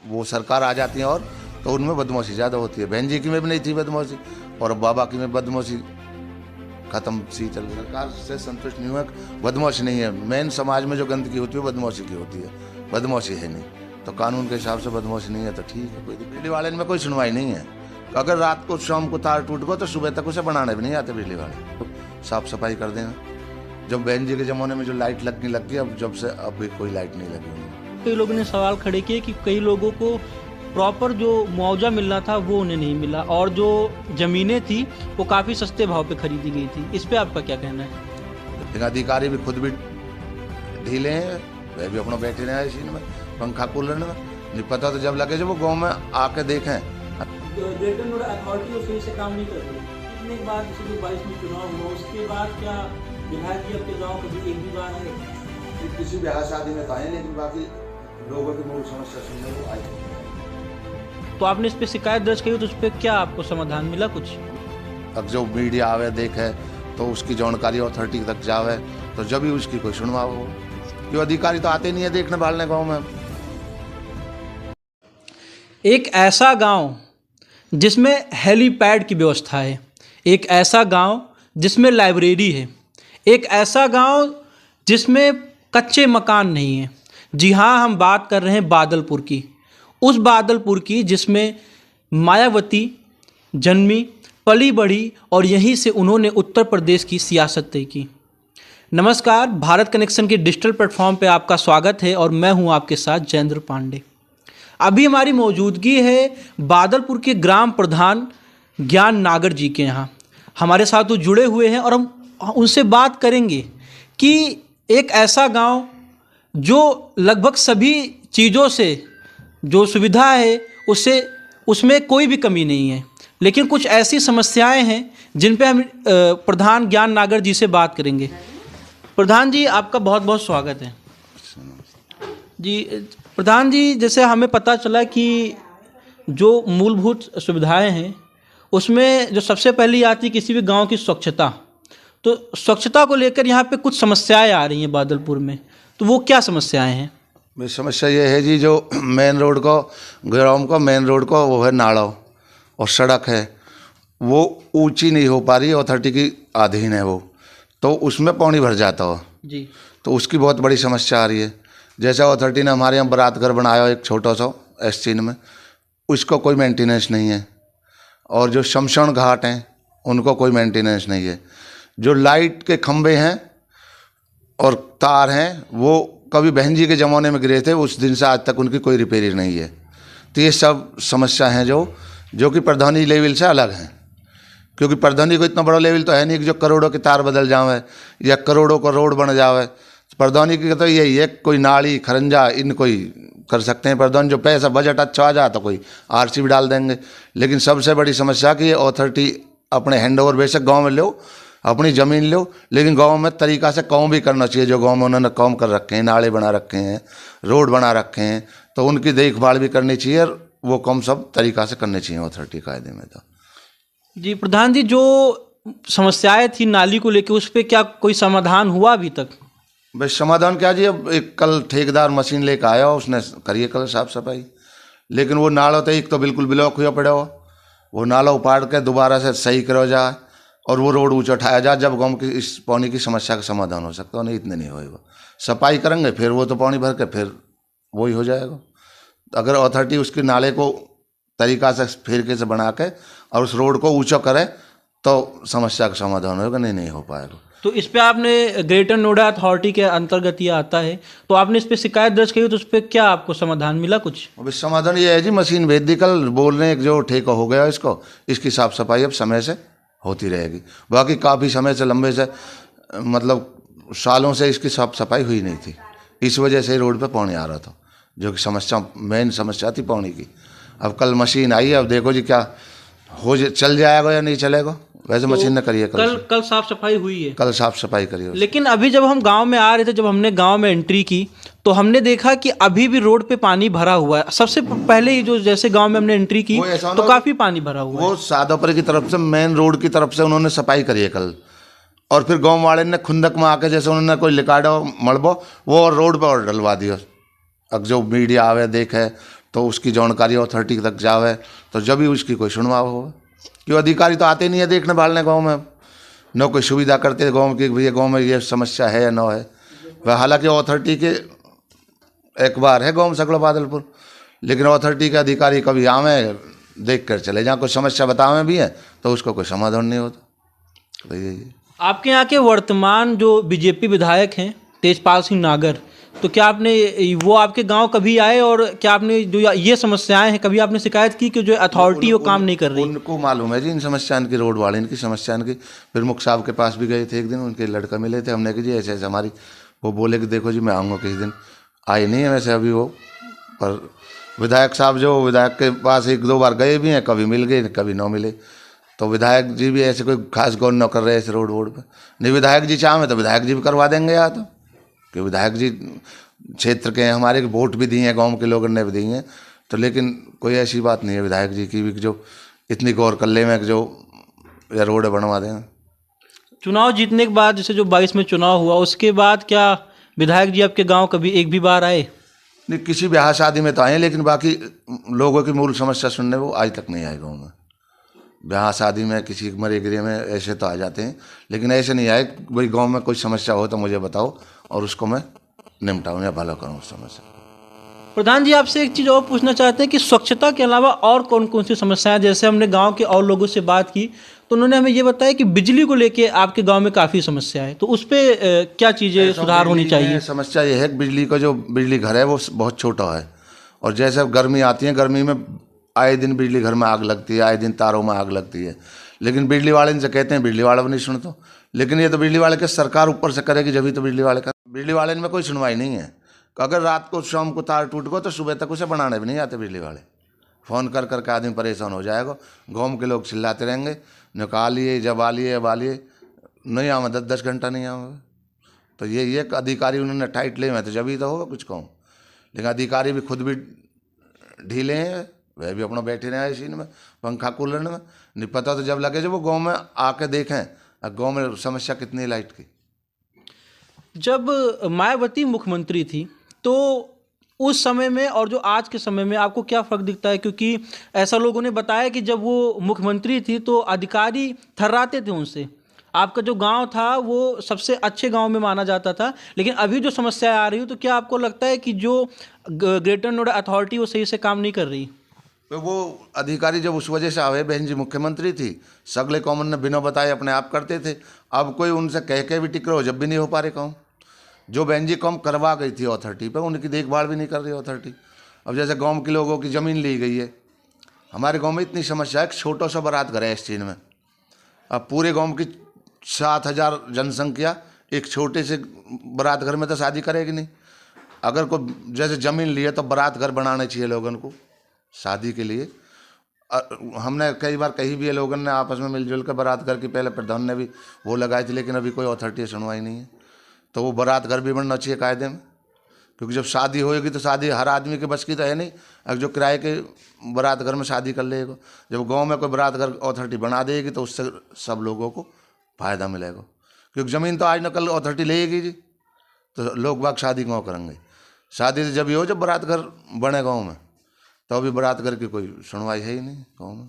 वो सरकार आ जाती है और तो उनमें बदमाशी ज़्यादा होती है। बहन जी की में भी नहीं थी बदमाशी और अब बाबा की में बदमाशी खत्म सी चल रही। सरकार से संतुष्ट नहीं हुआ, बदमाशी नहीं है। मेन समाज में जो गंदगी होती है बदमाशी की होती है, बदमाशी है नहीं। तो कानून के हिसाब से बदमाशी नहीं है तो ठीक है, कोई बिजली वाले में कोई सुनवाई नहीं है। अगर रात को शाम को तार टूट गो तो सुबह तक उसे बनाने भी नहीं आते बिजली वाले, तो साफ सफाई कर देना। जब बहन जी के ज़माने में जो लाइट लगने लगी, अब जब से अब भी कोई लाइट नहीं लगी। कई लोगों ने सवाल खड़े किए कि कई लोगों को प्रॉपर जो मुआवजा मिलना था वो उन्हें नहीं मिला और जो ज़मीनें थी वो काफ़ी सस्ते भाव पे खरीदी गई थी। इस पे आपका क्या कहना है? लेकिन अधिकारी भी खुद भी ढीले हैं, वह भी अपना बैठे रहे इसी में पंखा कूलर में। नहीं पता तो जब लगे जब वो गाँव में आके देखें। ग्रेटर नोएडा अथॉरिटी उस वजह से काम नहीं कर रही। कितने के बाद 2022 में चुनाव हुआ, उसके बाद क्या विधायक जी आपके गाँव कभी एक भी बार आए? किसी ब्याह शादी में तो आए, लेकिन बाकी लोगों की मूल समस्या सुनने वो आए। तो आपने इस पे शिकायत दर्ज की तो उस पर क्या आपको समाधान मिला कुछ? अब जो मीडिया आवे देखे तो उसकी जानकारी अथॉरिटी तक जावे तो जब भी उसकी कोई सुनवाई हो। जो अधिकारी तो आते नहीं है देखने भालने गाँव में। एक ऐसा गांव जिसमें हेलीपैड की व्यवस्था है, एक ऐसा गांव जिसमें लाइब्रेरी है, एक ऐसा गांव जिसमें कच्चे मकान नहीं हैं। जी हाँ, हम बात कर रहे हैं बादलपुर की, उस बादलपुर की जिसमें मायावती जन्मी, पली बढ़ी और यहीं से उन्होंने उत्तर प्रदेश की सियासत तय की। नमस्कार, भारत कनेक्शन के डिजिटल प्लेटफॉर्म पे आपका स्वागत है और मैं हूं आपके साथ जयेंद्र पांडे। अभी हमारी मौजूदगी है बादलपुर के ग्राम प्रधान ज्ञान नागर जी के यहाँ। हमारे साथ वो जुड़े हुए हैं और हम उनसे बात करेंगे कि एक ऐसा गांव जो लगभग सभी चीज़ों से जो सुविधा है उसमें कोई भी कमी नहीं है, लेकिन कुछ ऐसी समस्याएं हैं जिन पे हम प्रधान ज्ञान नागर जी से बात करेंगे। प्रधान जी, आपका बहुत बहुत स्वागत है। जी प्रधान जी, जैसे हमें पता चला कि जो मूलभूत सुविधाएं हैं उसमें जो सबसे पहली आती है किसी भी गांव की स्वच्छता। तो स्वच्छता को लेकर यहाँ पे कुछ समस्याएं आ रही हैं बादलपुर में, तो वो क्या समस्याएं हैं? मेरी समस्या ये है जी, जो मेन रोड को ग्राम को मेन रोड को वो है नाला और सड़क है वो ऊंची नहीं हो पा रही है, अथॉरिटी की अधीन है वो, तो उसमें पानी भर जाता हो जी, तो उसकी बहुत बड़ी समस्या आ रही है। जैसे अथॉरिटी ने हमारे यहाँ बारात घर बनाया एक छोटा सा एसचीन में, उसको कोई मेंटेनेंस नहीं है। और जो शमशान घाट हैं उनको कोई मेंटेनेंस नहीं है। जो लाइट के खंभे हैं और तार हैं वो कभी बहन जी के ज़माने में गिरे थे, उस दिन से आज तक उनकी कोई रिपेयरिंग नहीं है। तो ये सब समस्या हैं जो कि प्रधानी लेवल से अलग हैं, क्योंकि प्रधानी को इतना बड़ा लेवल तो है नहीं कि जो करोड़ों के तार बदल जावे या करोड़ों का रोड बन जावे। प्रधानी की तो यही है, कोई नाली खरंजा इन कोई कर सकते हैं प्रधान, जो पैसा बजट अच्छा आ जाए तो कोई आरसी भी डाल देंगे। लेकिन सबसे बड़ी समस्या कि ये अथॉरिटी अपने हैंड ओवर बेशक गाँव में लो, अपनी ज़मीन लो, लेकिन गांव में तरीक़ा से काम भी करना चाहिए। जो गांव में उन्होंने काम कर रखे हैं, नाले बना रखे हैं, रोड बना रखे हैं, तो उनकी देखभाल भी करनी चाहिए और वो काम सब तरीक़ा से करने चाहिए अथॉरिटी कायदे में। तो जी प्रधान जी, जो समस्याएं थी नाली को लेकर उस पर क्या कोई समाधान हुआ अभी तक? बस समाधान क्या जी, अब एक कल ठेकेदार मशीन लेकर आया, उसने करिए कल साफ सफाई, लेकिन वो नाला तो एक तो बिल्कुल ब्लॉक हुआ पड़ा हुआ, वो नाला उपाड़ के दोबारा से सही करो जाए और वो रोड ऊँचा उठाया जाए, जब गाँव की इस पानी की समस्या का समाधान हो सकता है। नहीं इतने नहीं होएगा, सफाई करेंगे फिर वो तो पानी भर के फिर वही हो जाएगा। अगर अथॉरिटी उसके नाले को तरीक़ा से फिरके से बना के और उस रोड को ऊँचा करे तो समस्या का समाधान होगा, नहीं हो पाएगा। तो इस पे आपने ग्रेटर नोएडा अथॉरिटी के अंतर्गत ये आता है, तो आपने इस पे शिकायत दर्ज की तो उस पर क्या आपको समाधान मिला कुछ? अब इस समाधान ये है जी, मशीन भेज दी कल, बोल रहे हैं जो ठेका हो गया इसको, इसकी साफ सफाई अब समय से होती रहेगी। बाकी काफ़ी समय से लंबे से मतलब सालों से इसकी साफ सफाई हुई नहीं थी, इस वजह से रोड पे पानी आ रहा था, जो कि समस्या मेन समस्या थी पानी की। अब कल मशीन आई है, अब देखो जी क्या चल जाएगा या नहीं चलेगा। वैसे मशीन ने करिए कल साफ सफाई हुई है, कल साफ सफाई करिए। लेकिन अभी जब हम गांव में आ रहे थे, जब हमने गांव में एंट्री की तो हमने देखा कि अभी भी रोड पे पानी भरा हुआ है। सबसे पहले ही जो जैसे गांव में हमने एंट्री की तो काफी पानी भरा हुआ है। वो सादोपर की तरफ से मेन रोड की तरफ से उन्होंने सफाई करी है कल, और फिर गाँव वाले ने खुंदक में आके जैसे उन्होंने कोई लिकाडो मलबो वो रोड पर और डलवा दिया। अब जो मीडिया आवे देखे तो उसकी जानकारी अथॉरिटी तक जावे तो जब भी उसकी कोई सुनवाई हो। क्यों अधिकारी तो आते नहीं है देखने भालने गाँव में, न कोई सुविधा करते गाँव की भैया गाँव में ये समस्या है या न है। वह हालांकि अथॉरिटी के एक बार है गाँव में सगड़ा बादलपुर, लेकिन अथॉरिटी के अधिकारी कभी आवे देख कर चले, जहाँ कोई समस्या बतावे भी है तो उसको कोई समाधान नहीं होता। तो यही है। आपके यहाँ के वर्तमान जो बीजेपी विधायक हैं तेजपाल सिंह नागर, तो क्या आपने वो आपके गांव कभी आए और क्या आपने जो ये समस्याएं हैं कभी आपने शिकायत की कि जो अथॉरिटी वो काम नहीं कर रही? उनको मालूम है जी इन समस्या की, रोड वाले इनकी समस्या की। फिर मुख साहब के पास भी गए थे एक दिन, उनके लड़का मिले थे, हमने कि जी ऐसे ऐसे हमारी, वो बोले कि देखो जी मैं आऊँगा किसी दिन। आए नहीं है वैसे अभी वो, पर विधायक साहब जो विधायक के पास एक दो बार गए भी हैं, कभी मिल गए कभी न मिले। तो विधायक जी भी ऐसे कोई खास गौर न कर रहे ऐसे रोड पे। नहीं विधायक जी चाहें तो विधायक जी भी करवा देंगे या तो, कि विधायक जी क्षेत्र के हैं हमारे, वोट भी दिए हैं गांव के लोगों ने भी दिए हैं, तो लेकिन कोई ऐसी बात नहीं है विधायक जी की भी जो इतनी गौर कर ले में जो या रोड बनवा दें। चुनाव जीतने के बाद जैसे जो 22 में चुनाव हुआ उसके बाद क्या विधायक जी आपके गाँव कभी एक भी बार आए? नहीं, किसी ब्याह शादी में तो आए, लेकिन बाकी लोगों की मूल समस्या सुनने वो आज तक नहीं आए गाँव में। ब्याह शादी में किसी मरे गिरे में ऐसे तो आ जाते हैं, लेकिन ऐसे नहीं आए भाई गांव में कोई समस्या हो तो मुझे बताओ और उसको मैं निपटाऊँ या भला करूँ उस समस्या। प्रधान जी आपसे एक चीज़ और पूछना चाहते हैं कि स्वच्छता के अलावा और कौन कौन सी समस्याएं, जैसे हमने गांव के और लोगों से बात की तो उन्होंने हमें ये बताया कि बिजली को लेके आपके गांव में काफ़ी समस्या है, तो उस पर क्या चीज़ें सुधार होनी चाहिए? समस्या ये है कि बिजली का जो बिजली घर है वो बहुत छोटा है, और जैसे गर्मी आती है गर्मी में आए दिन बिजली घर में आग लगती है, आए दिन तारों में आग लगती है। लेकिन बिजली वाले इनसे कहते हैं, बिजली वाला भी नहीं सुनता। लेकिन ये तो बिजली वाले के सरकार ऊपर से करेगी जब भी तो बिजली वाले का, बिजली वाले इनमें कोई सुनवाई नहीं है। अगर रात को शाम को तार टूट गो तो सुबह तक उसे बनाने भी नहीं आते बिजली वाले। फ़ोन कर करके आदमी परेशान हो जाएगा, गाँव के लोग चिल्लाते रहेंगे निकालिए जब आलिए अब आलिए, नहीं आवा 10-10 घंटा नहीं आवा। तो ये अधिकारी उन्होंने टाइट ले में तो जब ही तो होगा कुछ कहूँ, लेकिन अधिकारी भी खुद भी ढीले हैं, वह भी अपना बैठे रहे इसी में पंखा कूलर में। नहीं पता तो जब लगे जब वो गांव में आके देखें गांव में समस्या कितनी है लाइट की। जब मायावती मुख्यमंत्री थी तो उस समय में और जो आज के समय में आपको क्या फ़र्क दिखता है? क्योंकि ऐसा लोगों ने बताया कि जब वो मुख्यमंत्री थी तो अधिकारी थर्राते थे उनसे, आपका जो गांव था वो सबसे अच्छे गांव में माना जाता था। लेकिन अभी जो समस्याएं आ रही हो तो क्या आपको लगता है कि जो ग्रेटर नोएडा अथॉरिटी वो सही से काम नहीं कर रही? तो वो अधिकारी जब उस वजह से आवे, बहन जी मुख्यमंत्री थी, सगले कॉमन ने बिना बताए अपने आप करते थे। अब कोई उनसे कह के भी टिक रहे हो जब भी नहीं हो पा रहे काम। जो बहन जी काम करवा गई थी अथॉरिटी पे, उनकी देखभाल भी नहीं कर रही अथॉरिटी। अब जैसे गांव के लोगों की ज़मीन ली गई है, हमारे गांव में इतनी समस्या है कि छोटा सा बारात घर है इस चीज़ में। अब पूरे गांव की 7,000 जनसंख्या एक छोटे से बारात घर में तो शादी करेगी नहीं। अगर कोई जैसे ज़मीन ली है तो बारात घर बनाना चाहिए लोगों को शादी के लिए। हमने कई बार कही भी है, लोगों ने आपस में मिलजुल कर बारात घर की, पहले प्रधान ने भी वो लगाई थी, लेकिन अभी कोई अथॉरिटी सुनवाई नहीं है। तो वो बारात घर भी बनना चाहिए कायदे में, क्योंकि जब शादी होएगी तो शादी हर आदमी के बस की तो है नहीं। अब जो किराए के बारात घर में शादी कर लेगा, जब गांव में कोई बारात घर अथॉरिटी बना देगी तो उससे सब लोगों को फ़ायदा मिलेगा। क्योंकि ज़मीन तो आज न कल अथॉरिटी लेगी जी, तो लोग बाग शादी गाँव करेंगे। शादी जब ही हो जब बारात घर बने गाँव में, तो अभी बारात घर की कोई सुनवाई है ही नहीं गाँव में।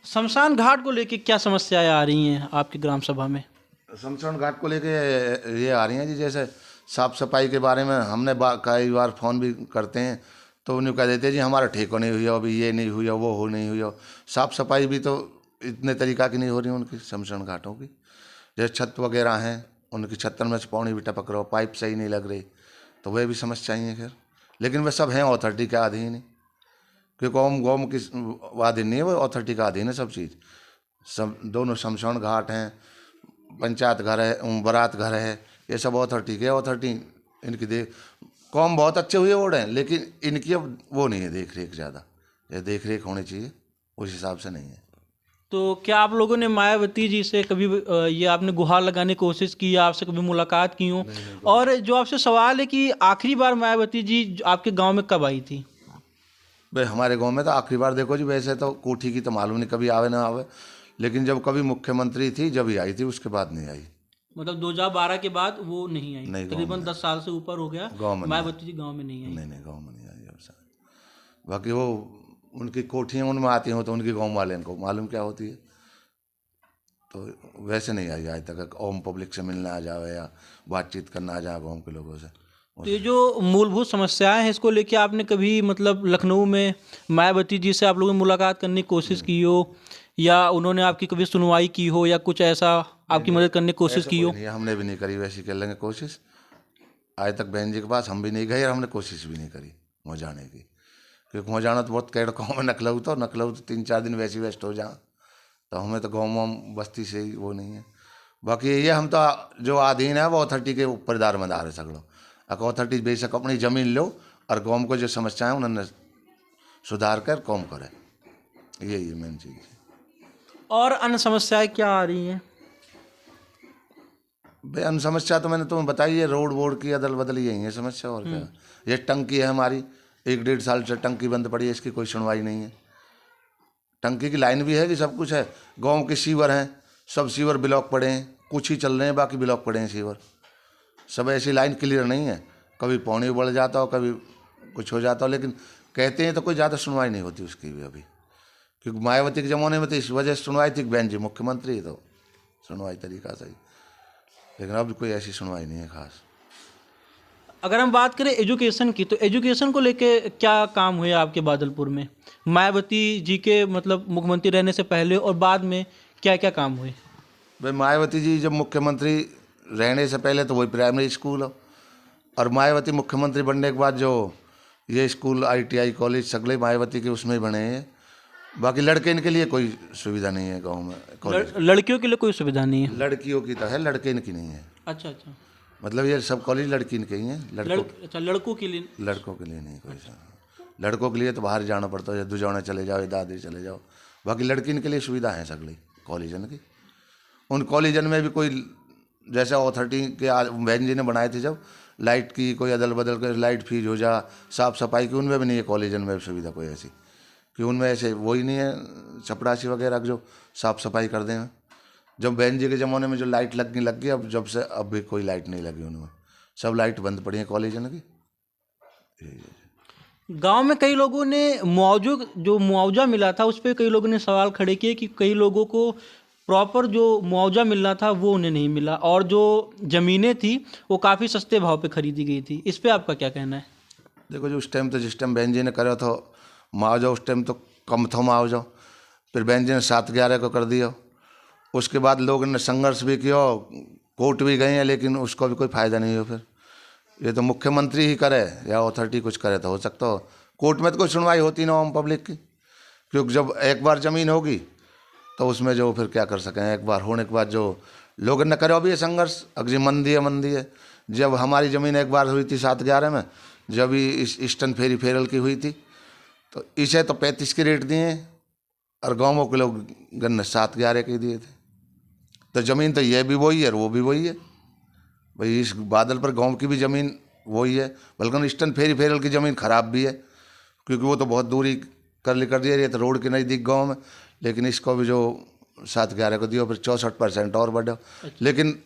शमशान घाट को लेके क्या समस्याएं आ रही हैं आपकी ग्राम सभा में? शमशान घाट को लेके ये आ रही हैं जी, जैसे साफ़ सफाई के बारे में हमने कई बार फ़ोन भी करते हैं तो उन्हें कह देते हैं जी हमारा ठेका नहीं हुआ, अभी ये नहीं हुआ, वो हो नहीं हुआ। साफ़ सफाई भी तो इतने तरीक़ा की नहीं हो रही उनकी शमशान घाटों की। जैसे छत वगैरह हैं, उनकी छत्तर में से पानी भी टपक रहा, पाइप सही नहीं लग रही, तो वह भी समस्याएं हैं। खैर लेकिन वह सब हैं अथॉरिटी के अधीन ही, क्योंकि गाँव की अधीन नहीं है, वो अथॉरिटी का अधीन है सब चीज़। सब दोनों शमशान घाट हैं, पंचायत घर है, बारात घर है, ये सब अथॉरिटी के। अथॉरिटी इनकी काम बहुत अच्छे हुए ओढ़ हैं, लेकिन इनकी अब वो नहीं है देख रेख ज़्यादा, ये देख रेख होनी चाहिए उस हिसाब से नहीं है। तो क्या आप लोगों ने मायावती जी से कभी ये आपने गुहार लगाने की कोशिश की, आपसे कभी मुलाकात की हो? और जो आपसे सवाल है कि आखिरी बार मायावती जी आपके गांव में कब आई थी? भाई हमारे गांव में तो आखिरी बार देखो जी, वैसे तो कोठी की तो मालूम नहीं कभी आवे ना आवे, लेकिन जब कभी मुख्यमंत्री थी जब ही आई थी, उसके बाद नहीं आई। मतलब 2012 के बाद वो नहीं आई? नहीं, तकरीबन 10 साल से ऊपर हो गया गाँव में मायावती जी गांव में नहीं आई। नहीं गाँव में नहीं आई अब से। बाकी वो उनकी कोठियाँ उनमें आती हों तो उनकी गाँव वाले को मालूम क्या होती है। तो वैसे नहीं आई आज तक ओम पब्लिक से मिलना आ जाए या बातचीत करना आ जाए गाँव के लोगों से। तो ये जो मूलभूत समस्याएं हैं इसको लेके आपने कभी मतलब लखनऊ में मायावती जी से आप लोगों ने मुलाकात करने की कोशिश की हो, या उन्होंने आपकी कभी सुनवाई की हो, या कुछ ऐसा आपकी मदद करने की कोशिश ऐसा की कोई हो? नहीं है, हमने भी नहीं करी, वैसी कर लेंगे कोशिश। आज तक बहन जी के पास हम भी नहीं गए और हमने कोशिश भी नहीं करी वहाँ जाने की, क्योंकि वहाँ जाना तो बहुत कैड गाँव में नकलऊ तो 3-4 दिन वैसे वेस्ट हो जाए, तो हमें तो गाँव बस्ती से ही वो नहीं है। बाकी ये हम तो जो अधीन है वो अथॉरिटी के ऊपर दारोमदार है सगड़ो। अगर अथॉरिटी बेशक अपनी ज़मीन लो और गाँव को जो समस्याएं उन्होंने सुधार कर काम करे, यही है मेन चीज़। और अन्य समस्याएं क्या आ रही हैं? भाई अन्य समस्या तो मैंने तुम्हें बताई है, रोड वोड की अदल बदल यही है समस्या, और क्या। ये टंकी है हमारी, 1-1.5 साल से टंकी बंद पड़ी है, इसकी कोई सुनवाई नहीं है। टंकी की लाइन भी है कि सब कुछ है, गांव के सीवर हैं, सब सीवर ब्लॉक पड़े हैं, कुछ ही चल रहे हैं, बाकी ब्लॉक पड़े हैं सीवर, सब ऐसी लाइन क्लियर नहीं है। कभी पानी बढ़ जाता हो, कभी कुछ हो जाता हो, लेकिन कहते हैं तो कोई ज़्यादा सुनवाई नहीं होती उसकी भी अभी, क्योंकि मायावती के ज़माने में तो इस वजह से सुनवाई थी, बहन जी मुख्यमंत्री तो सुनवाई तरीका सही, लेकिन अब कोई ऐसी सुनवाई नहीं है खास। अगर हम बात करें एजुकेशन की, तो एजुकेशन को लेके क्या काम हुए आपके बादलपुर में मायावती जी के मतलब मुख्यमंत्री रहने से पहले और बाद में? क्या क्या काम हुए? भाई मायावती जी जब मुख्यमंत्री रहने से पहले तो वही प्राइमरी स्कूल हो, और मायावती मुख्यमंत्री बनने के बाद जो ये स्कूल ITI कॉलेज सगले मायावती के उसमें ही बने हैं। बाकी लड़के इनके लिए कोई सुविधा नहीं है गांव में कॉलेज। लड़कियों के लिए कोई सुविधा नहीं है? लड़कियों की तो है, लड़के इनकी नहीं है। अच्छा अच्छा। मतलब ये सब कॉलेज लड़की इनके ही हैं, अच्छा, लड़कों के लिए? लड़कों के लिए नहीं कोई सा। लड़कों के लिए तो बाहर जाना पड़ता है, या दुजौने चले जाओ या दादरी चले जाओ। बाकी लड़की इनके लिए सुविधा है सगली कॉलेजन की। उन कॉलेजन में भी कोई जैसे अथॉरिटी के बहन जी ने बनाए थे, जब लाइट की कोई अदल बदल कर लाइट फीज हो जा, साफ़ सफाई की, उनमें भी नहीं है कॉलेजन में सुविधा कोई ऐसी, कि उनमें ऐसे वही नहीं है चपरासी वगैरह जो साफ़ सफाई कर दें। जब बहन जी के ज़माने में जो लाइट लग गई, अब जब से अब भी कोई लाइट नहीं लगी उनमें, सब लाइट बंद पड़ी है कॉलेजन की। गांव में कई लोगों ने मुआवजा मिला था उस पर कई लोगों ने सवाल खड़े किए कि कई लोगों को प्रॉपर जो मुआवजा मिलना था वो उन्हें नहीं मिला, और जो ज़मीनें थी वो काफ़ी सस्ते भाव पे खरीदी गई थी। इस पे आपका क्या कहना है? देखो जो उस टाइम तो जिस टाइम बहन जी ने करा था मुआवजा, उस टाइम तो कम था मुआवजा, फिर बहन जी ने 7/11 को कर दिया। उसके बाद लोगों ने संघर्ष भी किया, कोर्ट भी गए हैं, लेकिन उसको भी कोई फ़ायदा नहीं हो। फिर ये तो मुख्यमंत्री ही करे या अथॉरिटी कुछ करे तो हो सकता हो, कोर्ट में तो कोई सुनवाई होती ना आम पब्लिक की, क्योंकि जब एक बार ज़मीन होगी तो उसमें जो फिर क्या कर सकें। एक बार होने के बाद जो लोगों ने करे भी है संघर्ष, अगर मंदी है। जब हमारी ज़मीन एक बार हुई थी 7/11 में, जब इस ईस्टर्न फेरल की हुई थी, तो इसे तो 35 के रेट दिए और गाँवों के लोग गन्ने 7/11 के दिए थे। तो ज़मीन तो ये भी वही है और वो भी वही है भाई, इस बादल पर गांव की भी ज़मीन वही है, बल्कि ईस्टर्न फेरल की ज़मीन ख़राब भी है, क्योंकि वो तो बहुत दूरी कर दिया रही है, तो रोड के नज़दीक गांव में। लेकिन इसको भी जो 7/11 को दिया, फिर 64% और बढ़ा। लेकिन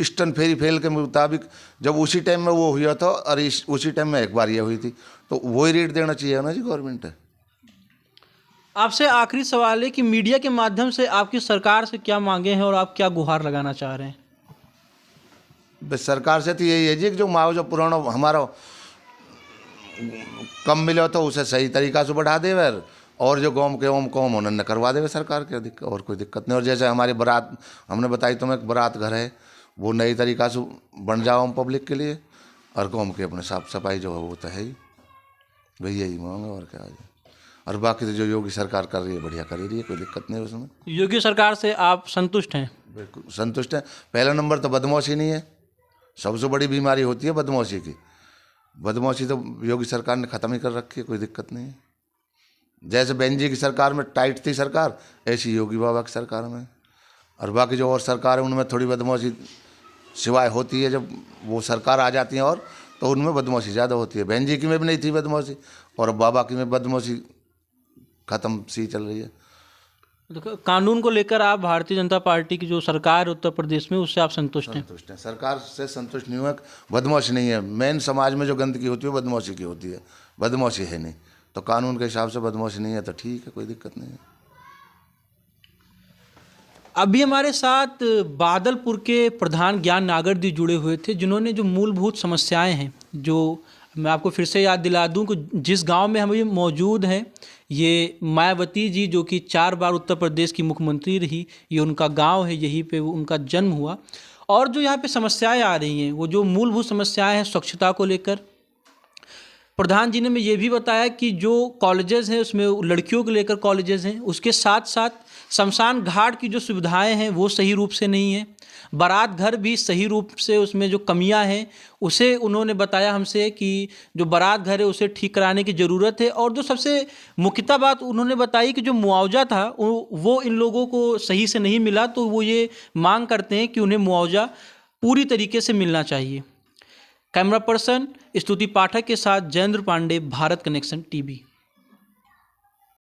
ईस्टर्न फेरल के मुताबिक जब उसी टाइम में वो हुआ था और उसी टाइम में एक बार ये हुई थी, तो वही रेट देना चाहिए ना जी गवर्नमेंट है। आपसे आखिरी सवाल है कि मीडिया के माध्यम से आपकी सरकार से क्या मांगे हैं और आप क्या गुहार लगाना चाह रहे हैं? बस सरकार से तो यही है जी कि जो मुआवजा पुराना हमारा कम मिले तो उसे सही तरीका से बढ़ा दे, और जो गाँव के कौम उन्होंने करवा दे सरकार के, और कोई दिक्कत नहीं। और जैसे हमारी बारात हमने बताई तुम्हें, एक बारात घर है, वो नई तरीका से बन जाओ हम पब्लिक के लिए, और गाँव के अपने साफ सफाई जो है वो तो है ही भाई, यही मांग है और क्या है। और बाकी तो जो योगी सरकार कर रही है बढ़िया कर रही है, कोई दिक्कत नहीं उसमें। योगी सरकार से आप संतुष्ट हैं? बिल्कुल संतुष्ट है। पहला नंबर तो बदमाशी नहीं है, सबसे बड़ी बीमारी होती है बदमाशी की। बदमाशी तो योगी सरकार ने ख़त्म ही कर रखी है, कोई दिक्कत नहीं है। जैसे बहन जी की सरकार में टाइट थी सरकार, ऐसी योगी बाबा की सरकार में। और बाकी जो और सरकार है उनमें थोड़ी बदमाशी सिवाय होती है, जब वो सरकार आ जाती है और तो उनमें बदमाशी ज़्यादा होती है। बहन जी की में भी नहीं थी बदमाशी, और अब बाबा की में बदमाशी ख़त्म सी चल रही है। देखो, कानून को लेकर आप भारतीय जनता पार्टी की जो सरकार है उत्तर प्रदेश में, उससे आप संतुष्ट हैं? संतुष्ट हैं, सरकार से संतुष्ट नहीं हुआ। बदमाशी नहीं है, मेन समाज में जो गंदगी होती है बदमाशी की होती है, बदमाशी है नहीं। तो कानून के हिसाब से बदमाशी नहीं है तो ठीक है, कोई दिक्कत नहीं है। अभी हमारे साथ बादलपुर के प्रधान ज्ञान नागर जी जुड़े हुए थे, जिन्होंने जो मूलभूत समस्याएं हैं, जो मैं आपको फिर से याद दिला दूं कि जिस गांव में हम अभी मौजूद हैं, ये मायावती जी जो कि 4 बार उत्तर प्रदेश की मुख्यमंत्री रही, ये उनका गांव है, यहीं पे उनका जन्म हुआ। और जो यहाँ पे समस्याएं आ रही हैं, वो जो मूलभूत समस्याएं हैं स्वच्छता को लेकर, प्रधान जी ने ये भी बताया कि जो कॉलेजेस हैं उसमें लड़कियों को लेकर कॉलेजेस हैं, उसके साथ साथ शमशान घाट की जो सुविधाएं हैं वो सही रूप से नहीं है, बारात घर भी सही रूप से उसमें जो कमियां हैं उसे उन्होंने बताया हमसे कि जो बारात घर है उसे ठीक कराने की ज़रूरत है। और जो सबसे मुख्यतः बात उन्होंने बताई कि जो मुआवजा था वो इन लोगों को सही से नहीं मिला, तो वो ये मांग करते हैं कि उन्हें मुआवजा पूरी तरीके से मिलना चाहिए। कैमरा पर्सन स्तुति पाठक के साथ जयेंद्र पांडे, भारत कनेक्शन टीवी।